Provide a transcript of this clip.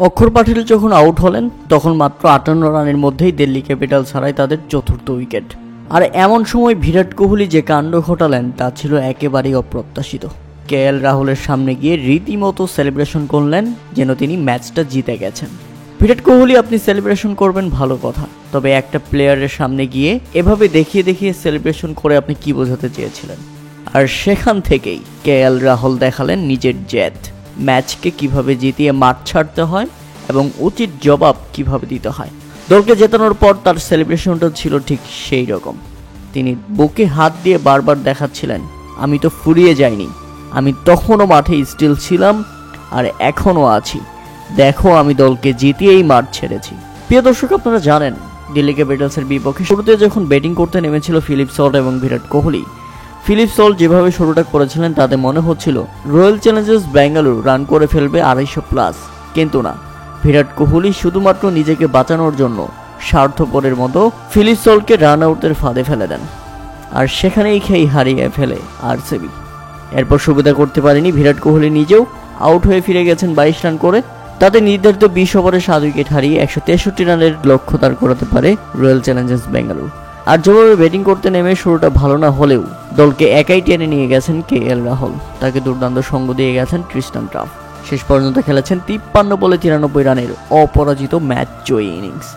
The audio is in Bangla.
অক্ষর পাটেল যখন আউট হলেন তখন মাত্র 58 রানের মধ্যেই দিল্লি ক্যাপিটালস হারায় তাদের চতুর্থ উইকেট। আর এমন সময় বিরাট কোহলি যে কাণ্ড ঘটালেন তা ছিল একেবারেই অপ্রত্যাশিত। কেএল রাহুলের সামনে গিয়ে রীতিমতো সেলিব্রেশন করলেন যেন তিনি ম্যাচটা জিতে গেছেন। বিরাট কোহলি, আপনি সেলিব্রেশন করবেন ভালো কথা, তবে একটা প্লেয়ারের সামনে গিয়ে এভাবে দেখিয়ে দেখিয়ে সেলিব্রেশন করে আপনি কি বোঝাতে চেয়েছিলেন? আর সেখান থেকেই কেএল রাহুল দেখালেন নিজের জেদ, ম্যাচকে কিভাবে জিতিয়ে মাঠ ছাড়তে হয় এবং উচিত জবাব কিভাবে দিতে হয়। দলকে জেতানোর পর তার সেলিব্রেশনটা ছিল ঠিক সেই রকম। তিনি বুকে হাত দিয়ে বারবার দেখাচ্ছিলেন, আমি তো ফুরিয়ে যাইনি, আমি তখনও মাঠে স্টিল ছিলাম আর এখনও আছি, দেখো আমি দলকে জিতিয়েই মাঠ ছেড়েছি। প্রিয় দর্শক, আপনারা জানেন দিল্লি ক্যাপিটালসের বিপক্ষে শুরুতে যখন ব্যাটিং করতে নেমেছিল ফিলিপ সল্ট এবং বিরাট কোহলি, ফিলিপ সল্ট যেভাবে শুরুটা করেছিলেন তাতে মনে হচ্ছিল রয়্যাল চ্যালেঞ্জার্স ব্যাঙ্গালোর রান করে ফেলবে 250+, কিন্তু না, বিরাট কোহলি শুধুমাত্র নিজেকে বাঁচানোর জন্য স্বার্থপরের মতো ফিলিপ সল্টকে রান আউটের ফাঁদে ফেলে দেন, আর সেখানেই খেই হারিয়ে ফেলে আরসিবি। এরপর সুবিধা করতে পারেনি বিরাট কোহলি, নিজেও আউট হয়ে ফিরে গেছেন 22 রান করে। তাতে নির্ধারিত 20 ওভারে 7 উইকেট হারিয়ে 163 রানের লক্ষ্য দাঁড় করাতে পারে রয়্যাল চ্যালেঞ্জার্স ব্যাঙ্গালোর। আর যেভাবে ব্যাটিং করতে নেমে শুরুটা ভালো না হলেও দলকে একাই টেনে নিয়ে গেছেন কেএল রাহুল, তাকে দুর্দান্ত সঙ্গ দিয়ে গেছেন ট্রিস্টান টাফ। শেষ পর্যন্ত খেলেছেন 53 বলে 93 রানের অপরাজিত ম্যাচ জয়ী ইনিংস।